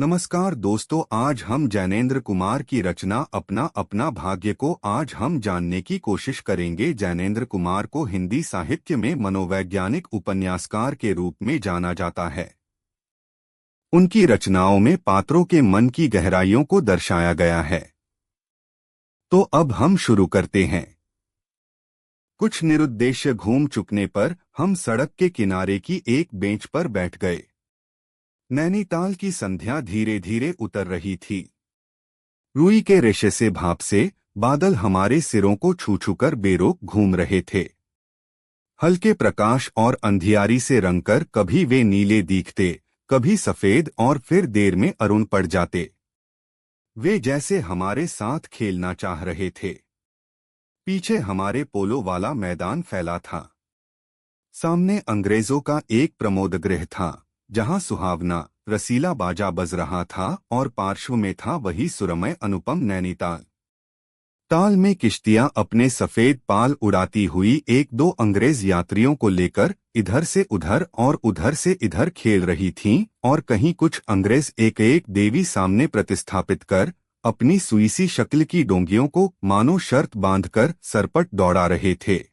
नमस्कार दोस्तों, आज हम जैनेंद्र कुमार की रचना अपना अपना भाग्य को आज हम जानने की कोशिश करेंगे। जैनेंद्र कुमार को हिंदी साहित्य में मनोवैज्ञानिक उपन्यासकार के रूप में जाना जाता है। उनकी रचनाओं में पात्रों के मन की गहराइयों को दर्शाया गया है। तो अब हम शुरू करते हैं। कुछ निरुद्देश्य घूम चुकने पर हम सड़क के किनारे की एक बेंच पर बैठ गए। नैनीताल की संध्या धीरे धीरे उतर रही थी। रुई के रेशे से भाप से बादल हमारे सिरों को छू छू कर बेरोक घूम रहे थे। हल्के प्रकाश और अंधियारी से रंगकर कभी वे नीले दिखते, कभी सफेद और फिर देर में अरुण पड़ जाते। वे जैसे हमारे साथ खेलना चाह रहे थे। पीछे हमारे पोलो वाला मैदान फैला था। सामने अंग्रेजों का एक प्रमोदगृह था, जहां सुहावना रसीला बाजा बज रहा था और पार्श्व में था वही सुरमय अनुपम नैनीताल। ताल में किश्तियां अपने सफेद पाल उड़ाती हुई एक दो अंग्रेज यात्रियों को लेकर इधर से उधर और उधर से इधर खेल रही थीं, और कहीं कुछ अंग्रेज एक एक देवी सामने प्रतिस्थापित कर अपनी सुईसी शक्ल की डोंगियों को मानो शर्त बांधकर सरपट दौड़ा रहे थे।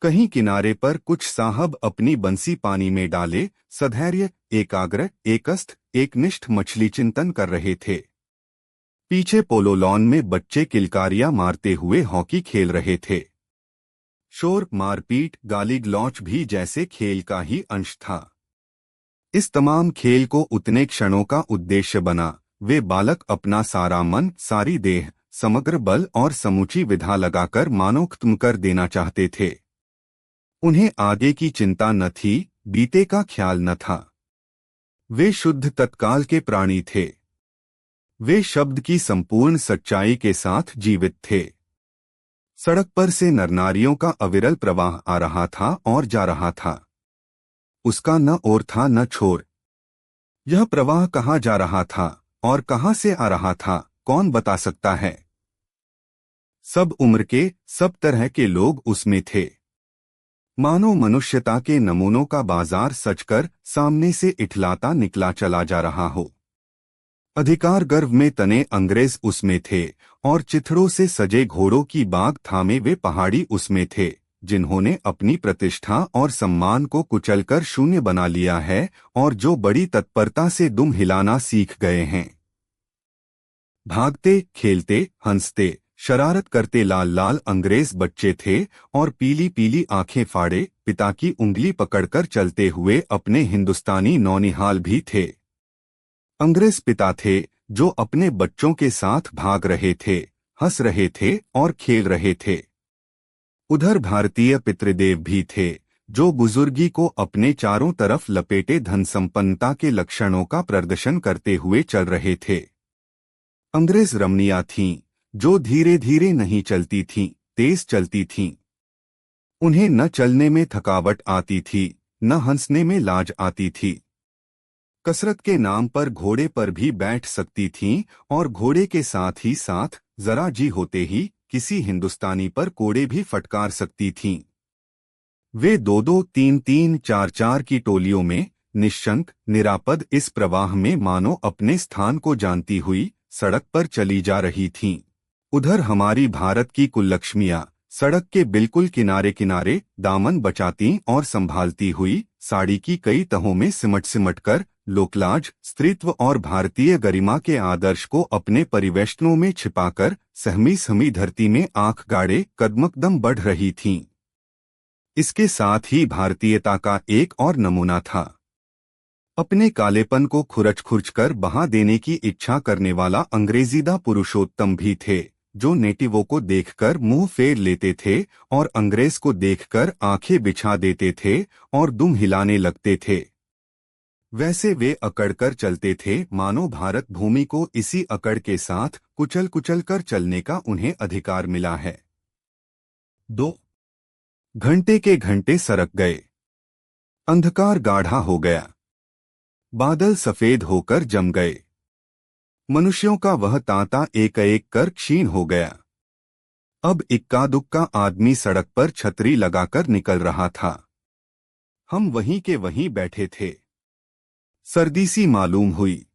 कहीं किनारे पर कुछ साहब अपनी बंसी पानी में डाले सधैर्य, एकाग्र, एकस्थ, एकनिष्ठ मछली चिंतन कर रहे थे। पीछे पोलो लॉन में बच्चे किलकारियां मारते हुए हॉकी खेल रहे थे। शोर, मारपीट, गाली गलौच भी जैसे खेल का ही अंश था। इस तमाम खेल को उतने क्षणों का उद्देश्य बना। वे बालक अपना सारा मन, सारी देह, समग्र बल और समूची विधा लगाकर मानो खत्म कर देना चाहते थे। उन्हें आगे की चिंता न थी, बीते का ख्याल न था। वे शुद्ध तत्काल के प्राणी थे। वे शब्द की संपूर्ण सच्चाई के साथ जीवित थे। सड़क पर से नरनारियों का अविरल प्रवाह आ रहा था और जा रहा था। उसका न ओर था न छोर। यह प्रवाह कहाँ जा रहा था और कहाँ से आ रहा था, कौन बता सकता है। सब उम्र के, सब तरह के लोग उसमें थे। मानो मनुष्यता के नमूनों का बाजार सजकर सामने से इठलाता निकला चला जा रहा हो। अधिकार गर्व में तने अंग्रेज उसमें थे, और चिथड़ों से सजे घोड़ों की बाग थामे वे पहाड़ी उसमें थे, जिन्होंने अपनी प्रतिष्ठा और सम्मान को कुचलकर शून्य बना लिया है और जो बड़ी तत्परता से दुम हिलाना सीख गए हैं। भागते, खेलते, हंसते, शरारत करते लाल लाल अंग्रेज बच्चे थे, और पीली पीली आंखें फाड़े पिता की उंगली पकड़कर चलते हुए अपने हिंदुस्तानी नौनिहाल भी थे। अंग्रेज पिता थे जो अपने बच्चों के साथ भाग रहे थे, हंस रहे थे और खेल रहे थे। उधर भारतीय पितृदेव भी थे, जो बुजुर्गी को अपने चारों तरफ लपेटे धन संपन्नता के लक्षणों का प्रदर्शन करते हुए चल रहे थे। अंग्रेज रमणियां थीं, जो धीरे धीरे नहीं चलती थीं, तेज चलती थीं। उन्हें न चलने में थकावट आती थी, न हंसने में लाज आती थी। कसरत के नाम पर घोड़े पर भी बैठ सकती थीं, और घोड़े के साथ ही साथ जरा जी होते ही किसी हिंदुस्तानी पर कोड़े भी फटकार सकती थीं। वे दो दो, तीन तीन, चार चार की टोलियों में निश्शंक, निरापद इस प्रवाह में मानो अपने स्थान को जानती हुई सड़क पर चली जा रही थीं। उधर हमारी भारत की कुललक्ष्मियां सड़क के बिल्कुल किनारे किनारे दामन बचाती और संभालती हुई साड़ी की कई तहों में सिमट सिमट कर लोकलाज, स्त्रीत्व और भारतीय गरिमा के आदर्श को अपने परिवेष्टनों में छिपाकर सहमी सहमी धरती में आंख गाड़े कदमकदम बढ़ रही थीं। इसके साथ ही भारतीयता का एक और नमूना था। अपने कालेपन को खुरच खुरच कर बहा देने की इच्छा करने वाला अंग्रेजीदा पुरुषोत्तम भी थे, जो नेटिवों को देखकर मुंह फेर लेते थे और अंग्रेज को देखकर आंखें बिछा देते थे और दुम हिलाने लगते थे। वैसे वे अकड़कर चलते थे, मानो भारत भूमि को इसी अकड़ के साथ कुचल कुचल कर चलने का उन्हें अधिकार मिला है। 2 घंटे के घंटे सरक गए। अंधकार गाढ़ा हो गया। बादल सफेद होकर जम गए। मनुष्यों का वह तांता एक एक कर क्षीण हो गया। अब इक्का दुक्का आदमी सड़क पर छतरी लगाकर निकल रहा था। हम वहीं के वहीं बैठे थे। सर्दी सी मालूम हुई।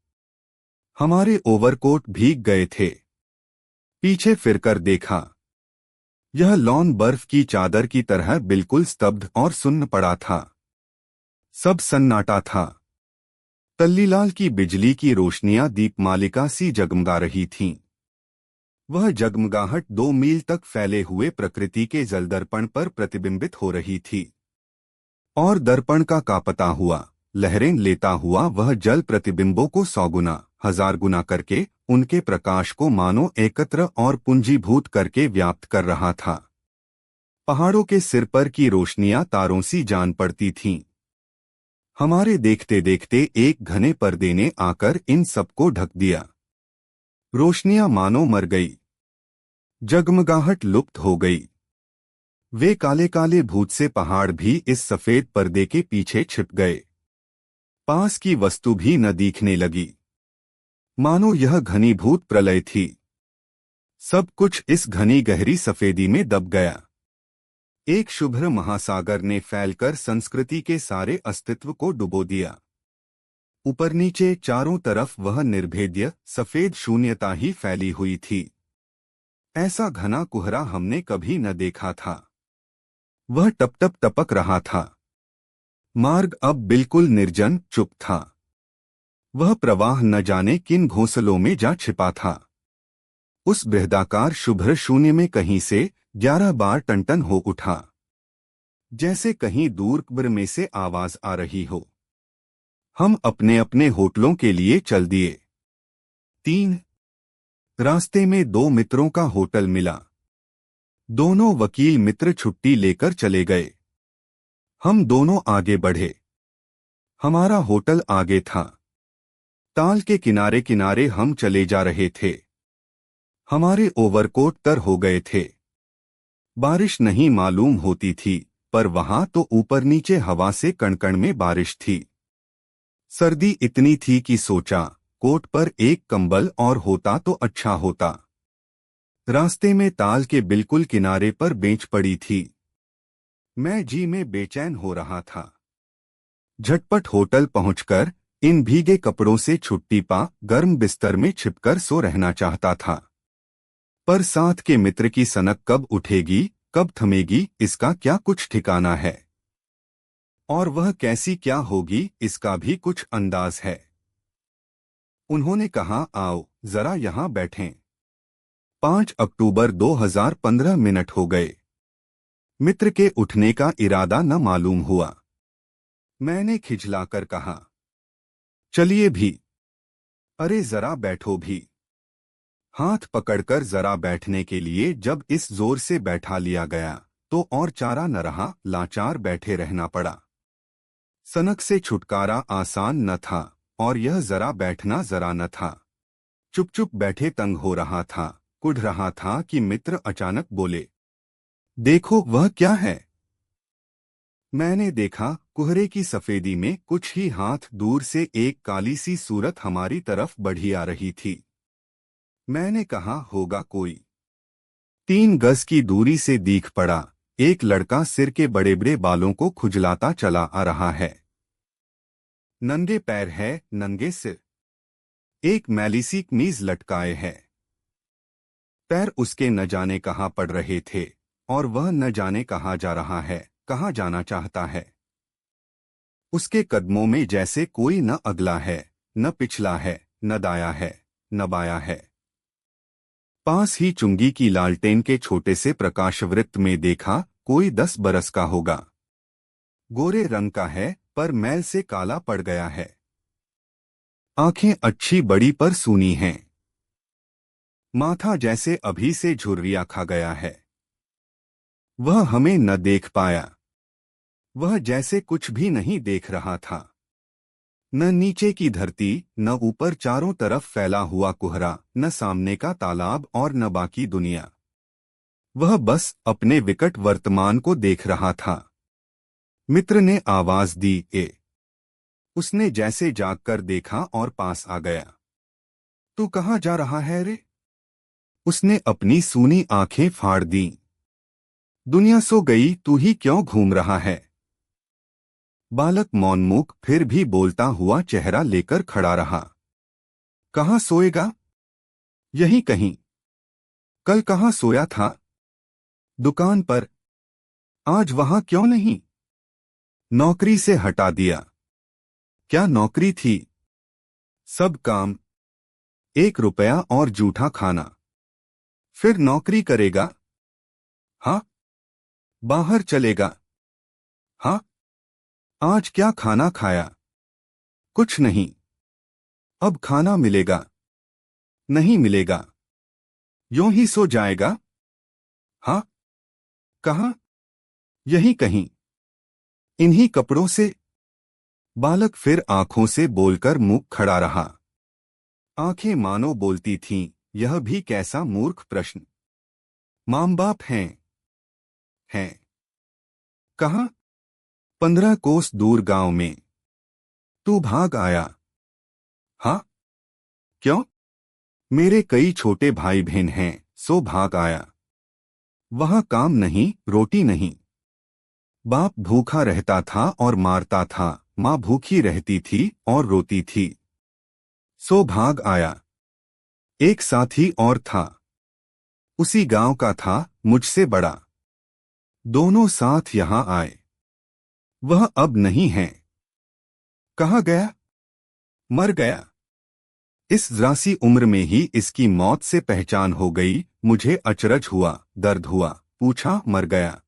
हमारे ओवरकोट भीग गए थे। पीछे फिरकर देखा। यह लॉन बर्फ की चादर की तरह बिल्कुल स्तब्ध और सुन्न पड़ा था। सब सन्नाटा था। तल्लीलाल की बिजली की रोशनियां दीपमालिका सी जगमगा रही थीं। वह जगमगाहट 2 मील तक फैले हुए प्रकृति के जलदर्पण पर प्रतिबिंबित हो रही थी। और दर्पण का कापता हुआ, लहरें लेता हुआ वह जल प्रतिबिंबों को 100 गुना, 1000 गुना करके, उनके प्रकाश को मानो एकत्र और पुंजीभूत करके व्याप्त कर रहा था। पहाड़ों के सिर पर की रोशनियां तारों सी जान पड़ती थीं। हमारे देखते देखते एक घने पर्दे ने आकर इन सबको ढक दिया। रोशनियां मानो मर गई। जगमगाहट लुप्त हो गई। वे काले काले भूत से पहाड़ भी इस सफेद पर्दे के पीछे छिप गए। पास की वस्तु भी न दिखने लगी। मानो यह घनीभूत प्रलय थी। सब कुछ इस घनी गहरी सफेदी में दब गया। एक शुभ्र महासागर ने फैलकर संस्कृति के सारे अस्तित्व को डुबो दिया। ऊपर नीचे चारों तरफ वह निर्भेद्य सफेद शून्यता ही फैली हुई थी। ऐसा घना कुहरा हमने कभी न देखा था। वह टप टप टपक रहा था। मार्ग अब बिल्कुल निर्जन चुप था। वह प्रवाह न जाने किन घोंसलों में जा छिपा था। उस बृहदाकार शुभ्र शून्य में कहीं से 11 बार टनटन हो उठा, जैसे कहीं दूर कब्र में से आवाज आ रही हो। हम अपने अपने होटलों के लिए चल दिए। 3 रास्ते में 2 मित्रों का होटल मिला। दोनों वकील मित्र छुट्टी लेकर चले गए। हम दोनों आगे बढ़े। हमारा होटल आगे था। ताल के किनारे किनारे हम चले जा रहे थे। हमारे ओवरकोट तर हो गए थे। बारिश नहीं मालूम होती थी, पर वहां तो ऊपर नीचे हवा से कणकण में बारिश थी। सर्दी इतनी थी कि सोचा, कोट पर एक कंबल और होता तो अच्छा होता। रास्ते में ताल के बिल्कुल किनारे पर बेंच पड़ी थी। मैं जी में बेचैन हो रहा था। झटपट होटल पहुंचकर इन भीगे कपड़ों से छुट्टी पा गर्म बिस्तर में छिपकर सो रहना चाहता था। पर साथ के मित्र की सनक कब उठेगी, कब थमेगी, इसका क्या कुछ ठिकाना है। और वह कैसी क्या होगी, इसका भी कुछ अंदाज है। उन्होंने कहा, आओ जरा यहां बैठें। 5 अक्टूबर 2015 मिनट हो गए। मित्र के उठने का इरादा न मालूम हुआ। मैंने खिजलाकर कहा, चलिए भी। अरे जरा बैठो भी। हाथ पकड़कर जरा बैठने के लिए जब इस जोर से बैठा लिया गया तो और चारा न रहा, लाचार बैठे रहना पड़ा। सनक से छुटकारा आसान न था और यह जरा बैठना जरा न था। चुप चुप बैठे तंग हो रहा था, कुढ़ रहा था कि मित्र अचानक बोले, देखो वह क्या है। मैंने देखा, कुहरे की सफेदी में कुछ ही हाथ दूर से एक काली सी सूरत हमारी तरफ बढ़ी आ रही थी। मैंने कहा, होगा कोई। 3 गज की दूरी से दिख पड़ा, एक लड़का सिर के बड़े बड़े बालों को खुजलाता चला आ रहा है। नंगे पैर है, नंगे सिर। एक मैली सी कमीज लटकाए है। पैर उसके न जाने कहाँ पड़ रहे थे और वह न जाने कहाँ जा रहा है, कहाँ जाना चाहता है। उसके कदमों में जैसे कोई न अगला है, न पिछला है, न दाया है, न बाया है। पास ही चुंगी की लालटेन के छोटे से प्रकाशवृत्त में देखा, कोई 10 बरस का होगा। गोरे रंग का है, पर मैल से काला पड़ गया है। आंखें अच्छी बड़ी पर सूनी हैं। माथा जैसे अभी से झुर्रिया खा गया है। वह हमें न देख पाया। वह जैसे कुछ भी नहीं देख रहा था। न नीचे की धरती, न ऊपर चारों तरफ फैला हुआ कुहरा, न सामने का तालाब और न बाकी दुनिया। वह बस अपने विकट वर्तमान को देख रहा था। मित्र ने आवाज दी, ए। उसने जैसे जागकर देखा और पास आ गया। तू कहाँ जा रहा है रे? उसने अपनी सूनी आंखें फाड़ दी। दुनिया सो गई, तू ही क्यों घूम रहा है? बालक मौनमुख फिर भी बोलता हुआ चेहरा लेकर खड़ा रहा। कहाँ सोएगा? यहीं कहीं। कल कहाँ सोया था? दुकान पर। आज वहां क्यों नहीं? नौकरी से हटा दिया। क्या नौकरी थी? सब काम। 1 रुपया और जूठा खाना। फिर नौकरी करेगा? हाँ। बाहर चलेगा? हाँ। आज क्या खाना खाया? कुछ नहीं। अब खाना मिलेगा? नहीं मिलेगा। यूं ही सो जाएगा? हाँ। कहाँ? यहीं कहीं। इन्हीं कपड़ों से? बालक फिर आंखों से बोलकर मुंह खड़ा रहा। आंखें मानो बोलती थीं, यह भी कैसा मूर्ख प्रश्न। माँ बाप हैं? हैं। कहाँ? 15 कोस दूर गांव में। तू भाग आया? हाँ। क्यों? मेरे कई छोटे भाई बहन हैं, सो भाग आया। वहां काम नहीं, रोटी नहीं। बाप भूखा रहता था और मारता था, माँ भूखी रहती थी और रोती थी। सो भाग आया। एक साथी और था, उसी गांव का था, मुझसे बड़ा। दोनों साथ यहां आए। वह अब नहीं है। कहाँ गया? मर गया। इस रासी उम्र में ही इसकी मौत से पहचान हो गई। मुझे अचरज हुआ, दर्द हुआ। पूछा, मर गया?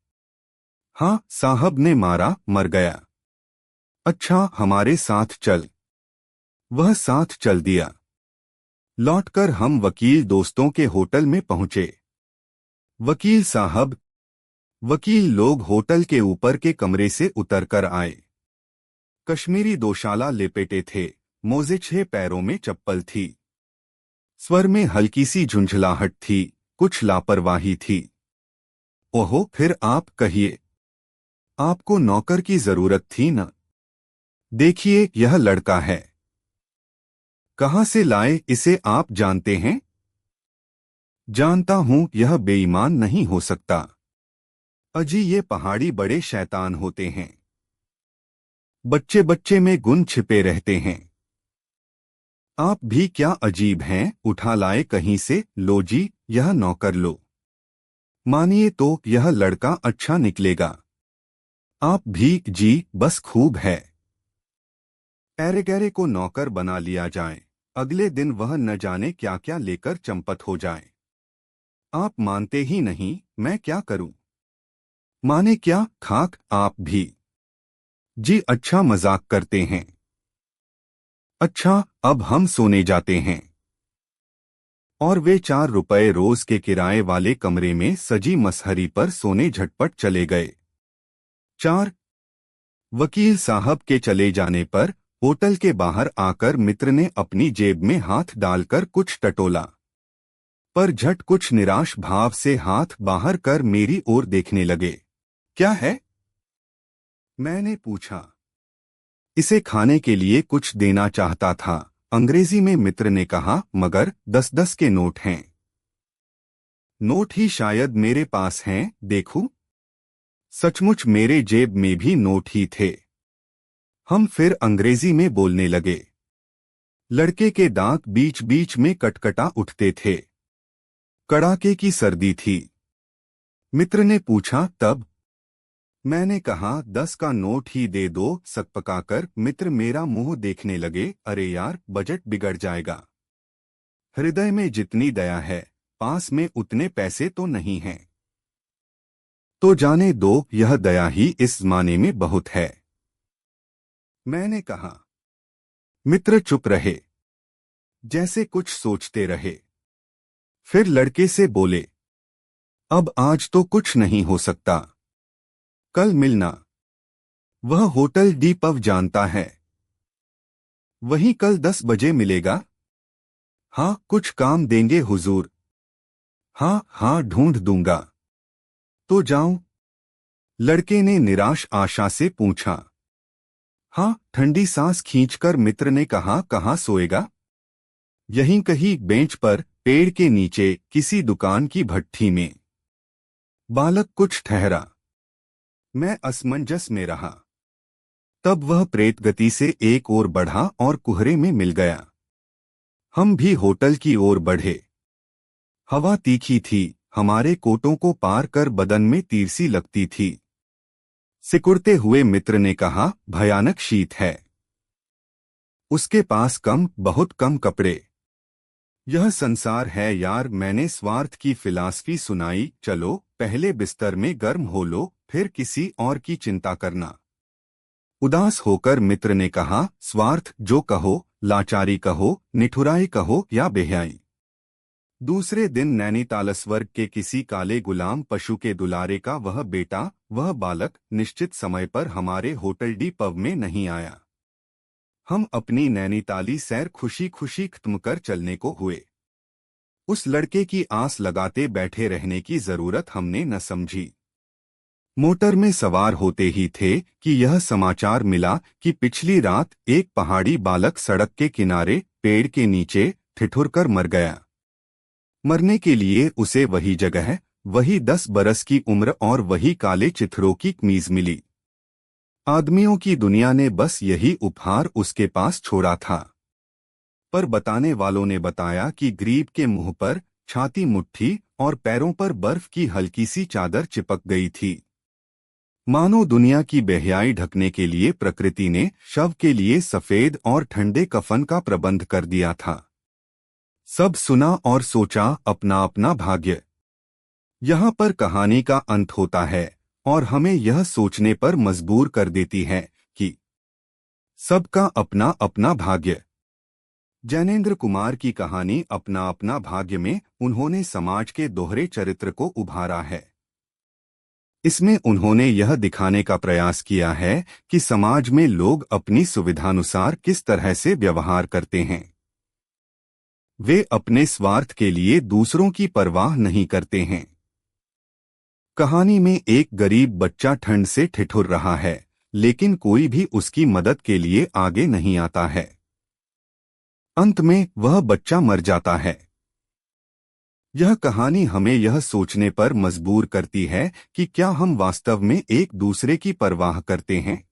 हाँ साहब ने मारा, मर गया। अच्छा हमारे साथ चल। वह साथ चल दिया। लौटकर हम वकील दोस्तों के होटल में पहुंचे। वकील साहब, वकील लोग होटल के ऊपर के कमरे से उतरकर आए। कश्मीरी दोशाला लेपेटे थे, मोजे 6 पैरों में चप्पल थी। स्वर में हल्की सी झुंझलाहट थी, कुछ लापरवाही थी। ओहो, फिर आप कहिए। आपको नौकर की जरूरत थी न? देखिए यह लड़का है। कहाँ से लाए इसे, आप जानते हैं? जानता हूं, यह बेईमान नहीं हो सकता। अजी ये पहाड़ी बड़े शैतान होते हैं। बच्चे बच्चे में गुण छिपे रहते हैं। आप भी क्या अजीब हैं, उठा लाए कहीं से। लो जी, यह नौकर लो। मानिए तो यह लड़का अच्छा निकलेगा। आप भी जी, बस खूब है। पैरेगैरे को नौकर बना लिया जाए, अगले दिन वह न जाने क्या क्या लेकर चंपत हो जाए। आप मानते ही नहीं, मैं क्या करूं? माने क्या, खाक आप भी। जी अच्छा मजाक करते हैं। अच्छा अब हम सोने जाते हैं। और वे 4 रुपए रोज के किराए वाले कमरे में सजी मसहरी पर सोने झटपट चले गए। 4। वकील साहब के चले जाने पर होटल के बाहर आकर मित्र ने अपनी जेब में हाथ डालकर कुछ टटोला, पर झट कुछ निराश भाव से हाथ बाहर कर मेरी ओर देखने लगे। क्या है? मैंने पूछा। इसे खाने के लिए कुछ देना चाहता था। अंग्रेजी में मित्र ने कहा, मगर 10-10 के नोट हैं। नोट ही शायद मेरे पास हैं, देखूं? सचमुच मेरे जेब में भी नोट ही थे। हम फिर अंग्रेजी में बोलने लगे। लड़के के दांत बीच बीच में कटकटा उठते थे। कड़ाके की सर्दी थी। मित्र ने पूछा, तब? मैंने कहा, 10 का नोट ही दे दो। सकपकाकर मित्र मेरा मुंह देखने लगे। अरे यार, बजट बिगड़ जाएगा। हृदय में जितनी दया है, पास में उतने पैसे तो नहीं हैं। तो जाने दो, यह दया ही इस जमाने में बहुत है। मैंने कहा। मित्र चुप रहे, जैसे कुछ सोचते रहे। फिर लड़के से बोले, अब आज तो कुछ नहीं हो सकता। कल मिलना। वह होटल डी पव जानता है। वहीं कल 10 बजे मिलेगा। हाँ, कुछ काम देंगे हुजूर? हाँ हाँ, ढूंढ दूंगा। तो जाऊं? लड़के ने निराश आशा से पूछा। हाँ, ठंडी सांस खींचकर मित्र ने कहा, कहाँ सोएगा? यहीं कहीं बेंच पर, पेड़ के नीचे, किसी दुकान की भट्ठी में। बालक कुछ ठहरा। मैं असमंजस में रहा। तब वह प्रेत गति से एक ओर बढ़ा और कुहरे में मिल गया। हम भी होटल की ओर बढ़े। हवा तीखी थी, हमारे कोटों को पार कर बदन में तीर सी लगती थी। सिकुड़ते हुए मित्र ने कहा, भयानक शीत है। उसके पास बहुत कम कपड़े। यह संसार है यार। मैंने स्वार्थ की फिलॉसफी सुनाई। चलो पहले बिस्तर में गर्म हो लो, फिर किसी और की चिंता करना। उदास होकर मित्र ने कहा, स्वार्थ जो कहो, लाचारी कहो, निठुराई कहो या बेहयाई। दूसरे दिन नैनीताल स्वर्ग के किसी काले गुलाम पशु के दुलारे का वह बेटा, वह बालक निश्चित समय पर हमारे होटल डी पब में नहीं आया। हम अपनी नैनीताली सैर खुशी खुशी खत्म कर चलने को हुए। उस लड़के की आस लगाते बैठे रहने की जरूरत हमने न समझी। मोटर में सवार होते ही थे कि यह समाचार मिला कि पिछली रात एक पहाड़ी बालक सड़क के किनारे पेड़ के नीचे ठिठुरकर मर गया। मरने के लिए उसे वही जगह, वही 10 बरस की उम्र और वही काले चिथड़ों की कमीज मिली। आदमियों की दुनिया ने बस यही उपहार उसके पास छोड़ा था। पर बताने वालों ने बताया कि गरीब के मुंह पर, छाती मुट्ठी और पैरों पर बर्फ की हल्की सी चादर चिपक गई थी। मानो दुनिया की बेहयाई ढकने के लिए प्रकृति ने शव के लिए सफेद और ठंडे कफन का प्रबंध कर दिया था। सब सुना और सोचा, अपना अपना भाग्य। यहाँ पर कहानी का अंत होता है और हमें यह सोचने पर मजबूर कर देती है कि सबका अपना अपना भाग्य। जैनेंद्र कुमार की कहानी अपना अपना भाग्य में उन्होंने समाज के दोहरे चरित्र को उभारा है। इसमें उन्होंने यह दिखाने का प्रयास किया है कि समाज में लोग अपनी सुविधानुसार किस तरह से व्यवहार करते हैं। वे अपने स्वार्थ के लिए दूसरों की परवाह नहीं करते हैं। कहानी में एक गरीब बच्चा ठंड से ठिठुर रहा है, लेकिन कोई भी उसकी मदद के लिए आगे नहीं आता है। अंत में वह बच्चा मर जाता है। यह कहानी हमें यह सोचने पर मजबूर करती है कि क्या हम वास्तव में एक दूसरे की परवाह करते हैं।